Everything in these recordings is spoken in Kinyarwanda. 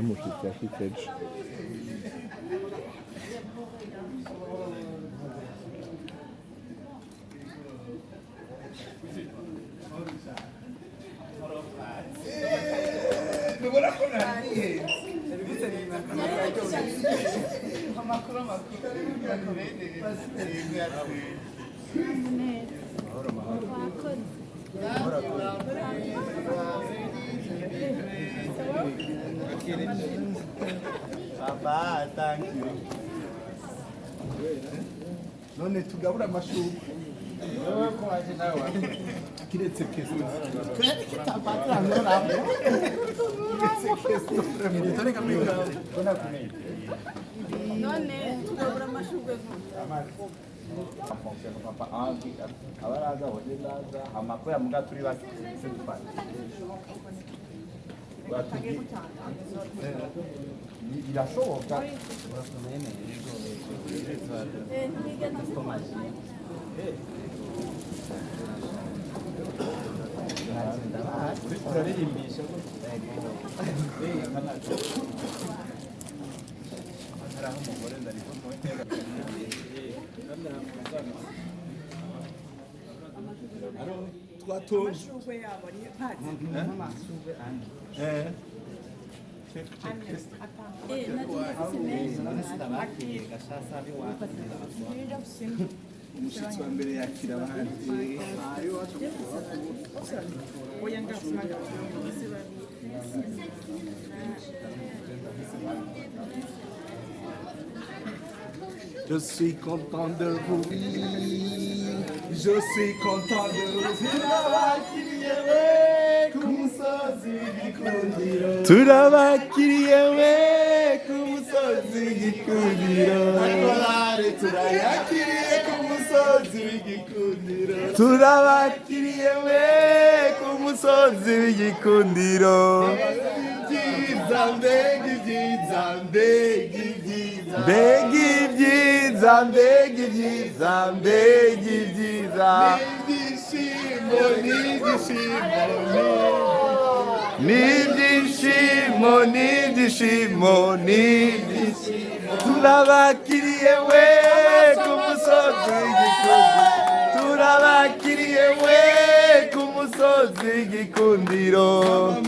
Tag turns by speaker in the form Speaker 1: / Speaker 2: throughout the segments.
Speaker 1: umushyitsi yashyitse ejo.
Speaker 2: none tugabura amashuri kiretse keso kweli kitapata ngora kiretse keso none kamera
Speaker 3: none tugabura amashurwe
Speaker 4: papa anki abaraza hodenaza amakora muga turi basi birashoboka urarimbisha haraho umugore ndariko
Speaker 2: twatoje
Speaker 3: amashurwe yabo ari pati
Speaker 5: amashurwe ane
Speaker 2: umushyitsi wa mbere yakira abandi Je suis content de vous, je suis content de vous.
Speaker 1: turabakiriye we ku musozi w'igikundiro.
Speaker 2: Akorari turayakiriye ku musozi w'igikundiro.
Speaker 1: turabakiriye we ku musozi w'igikundiro.
Speaker 2: Ibyiza mbega ibyiza mbega ibyiza
Speaker 1: mbega ibyiza mbega ibyiza mbega ibyiza
Speaker 2: n'ibyishimo n'ibyishimo
Speaker 1: n'ibyishimo n'ibyishimo n'ibyishimo turabakiriye we ku musozi w'igikundiro. turabakiriye we ku musozi w'igikundiro.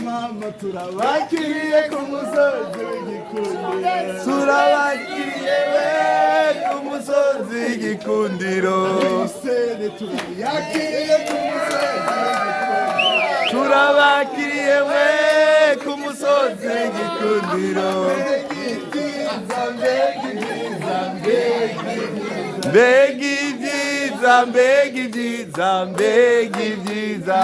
Speaker 2: mama turabakiriye ku musozi w'igikundiro.
Speaker 1: turabakiriye we ku musozi w'igikundiro.
Speaker 2: Sene turayakiriye ku musozi w'igikundiro.
Speaker 1: turabakiriye we ku musozi w'igikundiro. mbega ibyiza mbega ibyiza mbega ibyiza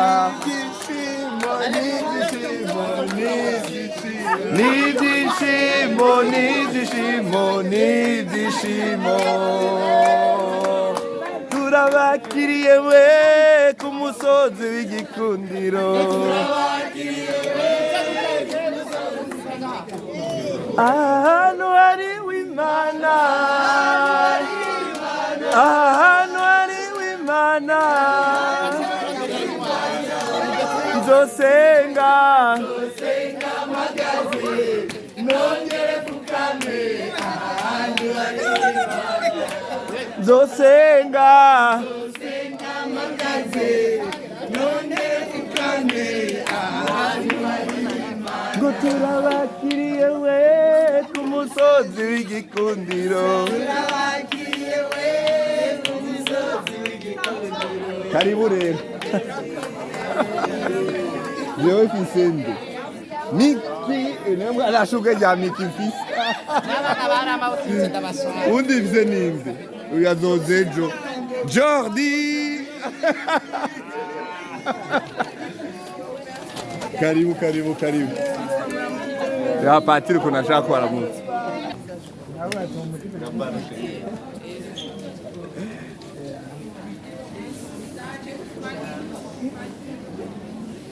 Speaker 1: n'ibyishimo n'ibyishimo n'ibyishimo turabakiriye we ku musozi w'igikundiro. ahantu hari w'Imana, ahantu hari w'Imana nzosenga mpagaze nongere pfukame. ahantu hari w'Imana nzosenga mpagaze nongere pfukame. ahantu hari w'Imana ngo turabakiriye we ku musozi w'igikundiro. turabakiriye we ku musozi w'igikundiro. karibu rero jewe fisende miki nemwe arashuke rya miki mfise undi mfise ninde uyazoze ejo Jordi. karibu karibu karibu ya patiri kuna shaka kuaramutsa.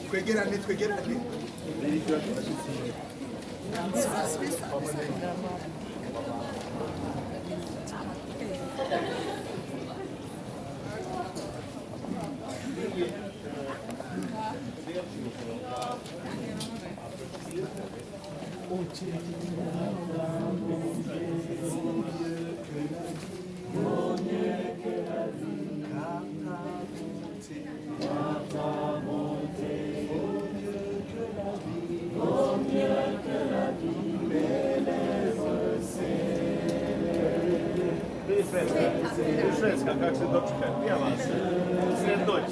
Speaker 2: twegerane twegerane
Speaker 4: Шведska, как se dočekaj, pjeva se, sred noć.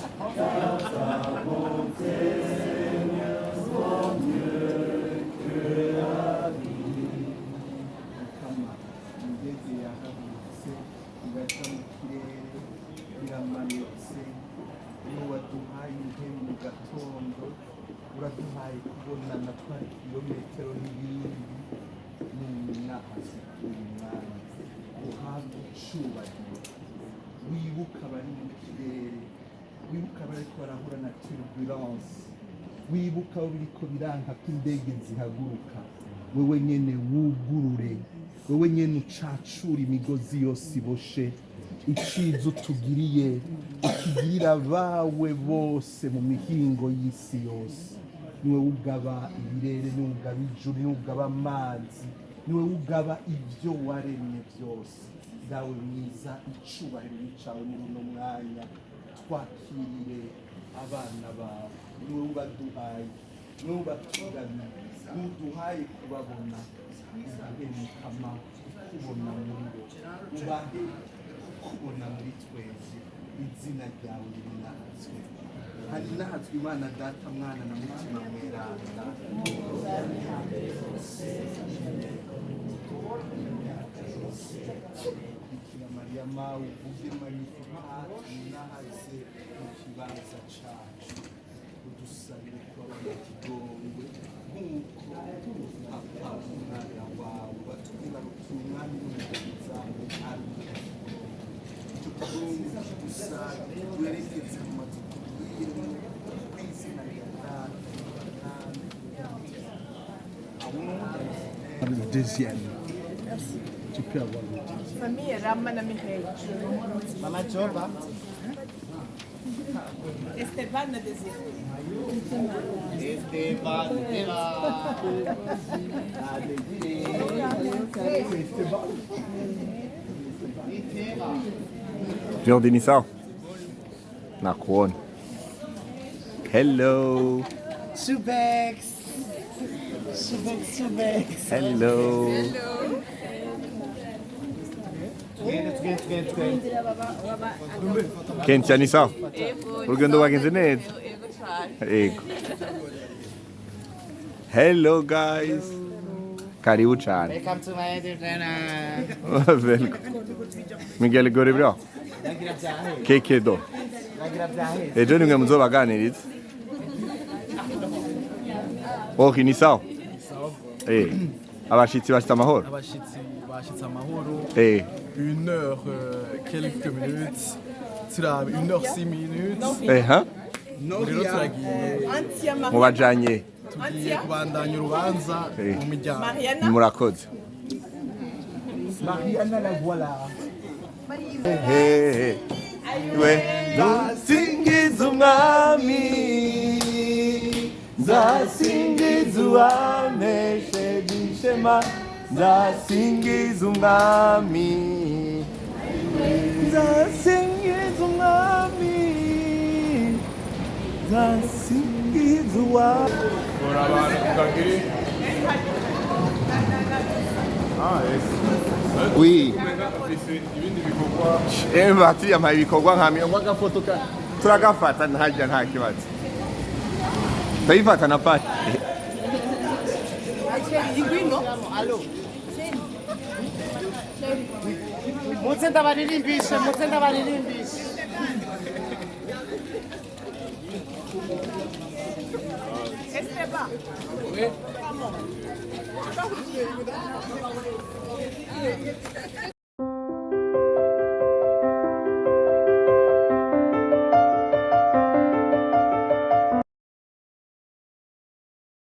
Speaker 2: Indege yahagurutse igaca mu kirere iramanutse iyo waduhaye intebe mu gatondo uraduhaye kubonana twari kilometero n'ibindi n'umwahasi uyu mwanya uhabwe icubahiro wibuka abari mu kirere wibuka abariko barahura na turbulence wibuka aho biriko biranka ko indege zihaguruka wewe nyene wugurure wewe nyene ucacura imigozi yose iboshe icizo tugiriye ukigirira abawe bose mu mihingo y'isi yose niwe ugaba ibirere niwe ugaba ijuru niwe ugaba amazi niwe ugaba ibyo waremye byose dawe mwiza icubahiro n'icawe muri uno mwanya twakiriye abana bawe niwe ubaduhaye niwe ubatugabiye niwe uduhaye kubabona ubahe mukama kubona muri bo ubahe kubona muri twese izina ryawe rinahatswe hari nahatswe imana data mwana na mutima mweranda bikira mariya mawe uvuge magnificat nahaze mu kibanza cacu udusabire kuba abanyakigongwe nk'uko papa umwana wawe watubwira ruti umwami w'umukiza ari tukugunga tugusabe twerekeze mu mazu tubwire kw'izina rya data le deuxième. Tu peux avoir le deuxième.
Speaker 3: Famille Ramana Mireille.
Speaker 2: Mama Joba.
Speaker 3: Esteban le désir.
Speaker 2: Esteban.
Speaker 1: Jean Denisa. Nakuon. Hello.
Speaker 2: Subex.
Speaker 1: Hello. Kenti Anisa. Urugendo wagenze neza. Ego. Hello guys. Karibu cyane.
Speaker 2: Welcome to my YouTube channel.
Speaker 1: Welcome. Miguel går det bra? Keke då. Ejo nimwe muzobaganiriza. Wowe ni sawa? Abashitsi bashitse amahoro?
Speaker 5: Abashitsi bashitse amahoro. 1 heure, quelques minutes. Tira 1 heure 6 minutes. Rero turagiye
Speaker 1: Mubajanye.
Speaker 5: tugiye kubandanya urubanza mu miryango.
Speaker 1: Murakoze.
Speaker 2: Mariana la voilà.
Speaker 1: We nzasingiza umwami nzasingiza uwampesheje ishema nzasingiza umwami nzasingiza umwami nzasingiza uwampesheje Oui. Bati yampaye ibikorwa nka mirongo agafoto turagafata ntajya nta kibazo ndayifata na pati
Speaker 2: Mutse ndabaririmbishe.
Speaker 3: Esteban.